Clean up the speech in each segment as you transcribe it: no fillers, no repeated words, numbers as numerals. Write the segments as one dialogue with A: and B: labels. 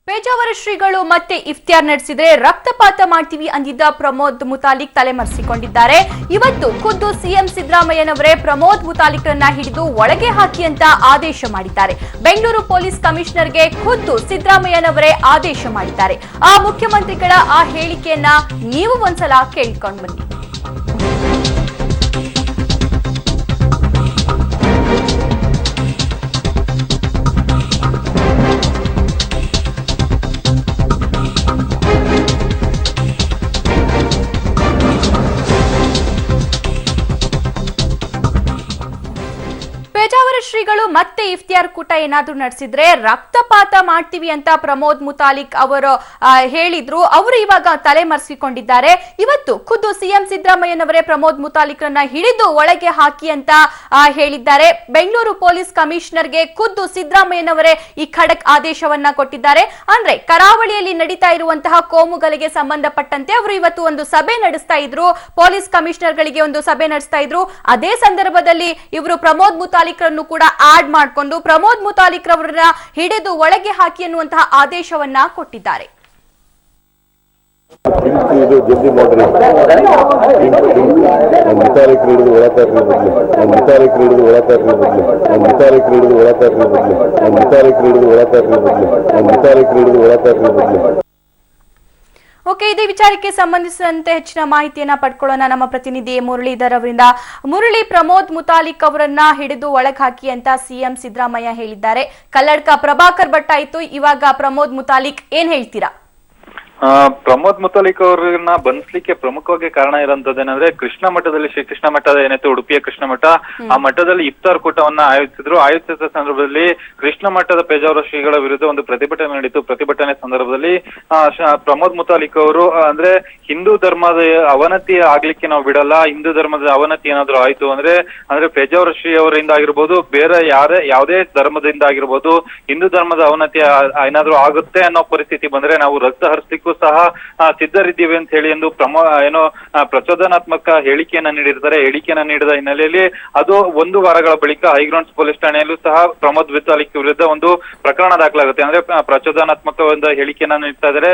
A: ಪೇಜಾವರ ಶ್ರೀಗಳು ಮತ್ತೆ ಇಫ್ತಿಯಾರ್ ನಡೆಸಿದ್ರೆ ರಕ್ತಪಾತ ಮಾಡ್ತೀವಿ ಅಂದಿದ್ದ ಪ್ರಮೋದ್ ಮುತಾಲಿಕ್ ತಲೆಮರೆಸಿಕೊಂಡಿದ್ದಾರೆ. ಇವತ್ತು ಖುದ್ದು ಸಿಎಂ ಸಿದ್ದರಾಮಯ್ಯನವರೇ ಪ್ರಮೋದ್ ಮುತಾಲಿಕ್ರನ್ನ ಹಿಡಿದು ಒಳಗೆ ಹಾಕಿ ಅಂತ ಆದೇಶ ಮಾಡಿದ್ದಾರೆ. ಬೆಂಗಳೂರು ಪೊಲೀಸ್ ಕಮಿಷನರ್ಗೆ ಖುದ್ದು ಸಿದ್ದರಾಮಯ್ಯನವರೇ ಆದೇಶ ಮಾಡಿದ್ದಾರೆ. ಆ ಮುಖ್ಯಮಂತ್ರಿಗಳ ಆ ಹೇಳಿಕೆಯನ್ನ ನೀವು ಒಂದ್ಸಲ ಕೇಳ್ಕೊಂಡು ಬನ್ನಿ. ಪೇಜಾವರ ಶ್ರೀಗಳು ಮತ್ತೆ ಇಫ್ತಿಯಾರ್ ಕೂಟ ಏನಾದ್ರೂ ನಡೆಸಿದ್ರೆ ರಕ್ತಪಾತ ಮಾಡ್ತೀವಿ ಅಂತ ಪ್ರಮೋದ್ ಮುತಾಲಿಕ್ ಅವರು ಹೇಳಿದ್ರು. ಅವರು ಇವಾಗ ತಲೆಮರೆಸಿಕೊಂಡಿದ್ದಾರೆ. ಇವತ್ತು ಖುದ್ದು ಸಿಎಂ ಸಿದ್ದರಾಮಯ್ಯನವರೇ ಪ್ರಮೋದ್ ಮುತಾಲಿಕ್ರನ್ನ ಹಿಡಿದು ಒಳಗೆ ಹಾಕಿ ಅಂತ ಹೇಳಿದ್ದಾರೆ. ಬೆಂಗಳೂರು ಪೊಲೀಸ್ ಕಮಿಷನರ್ಗೆ ಖುದ್ದು ಸಿದ್ದರಾಮಯ್ಯನವರೇ ಈ ಖಡಕ್ ಆದೇಶವನ್ನ ಕೊಟ್ಟಿದ್ದಾರೆ. ಅಂದ್ರೆ ಕರಾವಳಿಯಲ್ಲಿ ನಡೀತಾ ಇರುವಂತಹ ಕೋಮುಗಳಿಗೆ ಸಂಬಂಧಪಟ್ಟಂತೆ ಅವರು ಇವತ್ತು ಒಂದು ಸಭೆ ನಡೆಸ್ತಾ ಇದ್ರು. ಪೊಲೀಸ್ ಕಮಿಷನರ್ಗಳಿಗೆ ಒಂದು ಸಭೆ ನಡೆಸ್ತಾ ಇದ್ರು. ಅದೇ ಸಂದರ್ಭದಲ್ಲಿ ಇವರು ಪ್ರಮೋದ್ ಮುತಾಲಿಕ್ ಕೂಡ ಆಡ್ ಮಾಡಿಕೊಂಡು ಪ್ರಮೋದ್ ಮುತಾಲಿಕ್ ರವರನ್ನ ಹಿಡಿದು ಒಳಗೆ ಹಾಕಿ ಅನ್ನುವಂತಹ ಆದೇಶವನ್ನ ಕೊಟ್ಟಿದ್ದಾರೆ. ಓಕೆ, ಇದೇ ವಿಚಾರಕ್ಕೆ ಸಂಬಂಧಿಸಿದಂತೆ ಹೆಚ್ಚಿನ ಮಾಹಿತಿಯನ್ನ ಪಡ್ಕೊಳ್ಳೋಣ ನಮ್ಮ ಪ್ರತಿನಿಧಿ ಮುರಳೀಧರ್ ಅವರಿಂದ. ಮುರಳಿ, ಪ್ರಮೋದ್ ಮುತಾಲಿಕ್ ಅವರನ್ನ ಹಿಡಿದು ಒಳಗ್ ಹಾಕಿ ಅಂತ ಸಿಎಂ ಸಿದ್ದರಾಮಯ್ಯ ಹೇಳಿದ್ದಾರೆ. ಕಲ್ಲಡ್ಕ ಪ್ರಭಾಕರ್ ಭಟ್ ಆಯ್ತು, ಇವಾಗ ಪ್ರಮೋದ್ ಮುತಾಲಿಕ್ ಏನ್ ಹೇಳ್ತೀರಾ?
B: ಪ್ರಮೋದ್ ಮುತಾಲಿಕ್ ಅವ್ರನ್ನ ಬಂಧಿಸ್ಲಿಕ್ಕೆ ಪ್ರಮುಖವಾಗಿ ಕಾರಣ ಇರೋಂಥದ್ದೇನಂದ್ರೆ ಕೃಷ್ಣ ಮಠದಲ್ಲಿ ಶ್ರೀಕೃಷ್ಣ ಮಠದ ಏನೈತೆ ಉಡುಪಿಯ ಕೃಷ್ಣ ಮಠ, ಆ ಮಠದಲ್ಲಿ ಇಫ್ತಾರ್ ಕೂಟವನ್ನ ಆಯೋಜಿಸಿದ್ರು. ಆಯೋಜಿಸಿದ ಸಂದರ್ಭದಲ್ಲಿ ಕೃಷ್ಣ ಮಠದ ಪೇಜಾವರ ಶ್ರೀಗಳ ವಿರುದ್ಧ ಒಂದು ಪ್ರತಿಭಟನೆ ನಡೀತು. ಪ್ರತಿಭಟನೆ ಸಂದರ್ಭದಲ್ಲಿ ಪ್ರಮೋದ್ ಮುತಾಲಿಕ್ ಅವರು ಅಂದ್ರೆ ಹಿಂದೂ ಧರ್ಮದ ಅವನತಿ ಆಗ್ಲಿಕ್ಕೆ ನಾವು ಬಿಡಲ್ಲ, ಹಿಂದೂ ಧರ್ಮದ ಅವನತಿ ಏನಾದ್ರು ಆಯ್ತು ಅಂದ್ರೆ ಪೇಜಾವರ ಶ್ರೀ ಅವರಿಂದ ಆಗಿರ್ಬೋದು, ಬೇರೆ ಯಾವುದೇ ಧರ್ಮದಿಂದ ಆಗಿರ್ಬೋದು, ಹಿಂದೂ ಧರ್ಮದ ಅವನತಿ ಏನಾದ್ರು ಆಗುತ್ತೆ ಅನ್ನೋ ಪರಿಸ್ಥಿತಿ ಬಂದ್ರೆ ನಾವು ರಕ್ತ ಹರಿಸ್ಲಿಕ್ಕೆ ಸಹ ಸಿದ್ಧರಿದ್ದೀವಿ ಅಂತ ಹೇಳಿ ಎಂದು ಪ್ರಚೋದನಾತ್ಮಕ ಹೇಳಿಕೆಯನ್ನ ನೀಡಿರ್ತಾರೆ. ಹೇಳಿಕೆಯನ್ನ ನೀಡಿದ ಹಿನ್ನೆಲೆಯಲ್ಲಿ ಅದು 1 ವಾರಗಳ ಬಳಿಕ ಹೈಗ್ರೌಂಡ್ಸ್ ಪೊಲೀಸ್ ಠಾಣೆಯಲ್ಲೂ ಸಹ ಪ್ರಮೋದ್ ಮುತಾಲಿಕ್ ವಿರುದ್ಧ ಒಂದು ಪ್ರಕರಣ ದಾಖಲಾಗುತ್ತೆ. ಅಂದ್ರೆ ಪ್ರಚೋದನಾತ್ಮಕ ಒಂದು ಹೇಳಿಕೆಯನ್ನ ನೀಡ್ತಾ ಇದ್ದಾರೆ,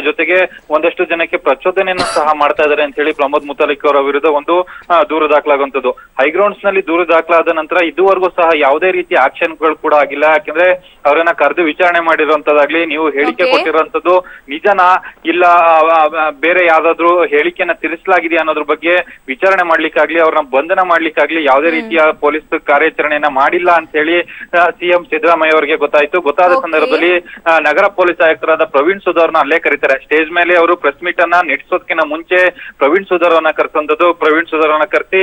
B: ಜೊತೆಗೆ ಒಂದಷ್ಟು ಜನಕ್ಕೆ ಪ್ರಚೋದನೆಯನ್ನು ಸಹ ಮಾಡ್ತಾ ಇದ್ದಾರೆ ಅಂತ ಹೇಳಿ ಪ್ರಮೋದ್ ಮುತಾಲಿಕ್ ಅವರ ವಿರುದ್ಧ ಒಂದು ದೂರು ದಾಖಲಾಗುವಂತದ್ದು. ಹೈಗ್ರೌಂಡ್ಸ್ ನಲ್ಲಿ ದೂರು ದಾಖಲಾದ ನಂತರ ಇದುವರೆಗೂ ಸಹ ಯಾವುದೇ ರೀತಿಯ ಆಕ್ಷನ್ಗಳು ಕೂಡ ಆಗಿಲ್ಲ. ಯಾಕಂದ್ರೆ ಅವರನ್ನ ಕರೆದು ವಿಚಾರಣೆ ಮಾಡಿರುವಂತದ್ದಾಗ್ಲಿ, ನೀವು ಹೇಳಿಕೆ ಕೊಟ್ಟಿರುವಂತದ್ದು ನಿಜನಾ ಇಲ್ಲ ಬೇರೆ ಯಾವ್ದಾದ್ರು ಹೇಳಿಕೆಯನ್ನ ತಿಳಿಸಲಾಗಿದೆ ಅನ್ನೋದ್ರ ಬಗ್ಗೆ ವಿಚಾರಣೆ ಮಾಡ್ಲಿಕ್ಕಾಗ್ಲಿ, ಅವ್ರನ್ನ ಬಂಧನ ಮಾಡ್ಲಿಕ್ಕಾಗ್ಲಿ ಯಾವುದೇ ರೀತಿಯ ಪೊಲೀಸ್ ಕಾರ್ಯಾಚರಣೆಯನ್ನ ಮಾಡಿಲ್ಲ ಅಂತ ಹೇಳಿ ಸಿಎಂ ಸಿದ್ದರಾಮಯ್ಯ ಅವರಿಗೆ ಗೊತ್ತಾಯ್ತು. ಗೊತ್ತಾದ ಸಂದರ್ಭದಲ್ಲಿ ನಗರ ಪೊಲೀಸ್ ಆಯುಕ್ತರಾದ ಪ್ರವೀಣ್ ಸುಧಾ ಅವ್ರನ್ನ ಅಲ್ಲೇ ಕರೀತಾರೆ. ಸ್ಟೇಜ್ ಮೇಲೆ ಅವರು ಪ್ರೆಸ್ ಮೀಟ್ ಅನ್ನ ನಡೆಸೋದಕ್ಕಿಂತ ಮುಂಚೆ ಪ್ರವೀಣ್ ಸುಧಾ ಅವರನ್ನ ಕರೆಸಂತದ್ದು. ಪ್ರವೀಣ್ ಸುಧಾ ಅವರನ್ನ ಕರೆಸಿ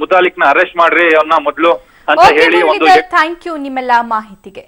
B: ಮುತಾಲಿಕ್ ನ ಅರೆಸ್ಟ್ ಮಾಡ್ರಿ ಅವ್ರನ್ನ ಮೊದಲು ಅಂತ ಹೇಳಿ ಒಂದು
A: ಥ್ಯಾಂಕ್ ಯು ನಿಮ್ಮೆಲ್ಲ ಮಾಹಿತಿಗೆ.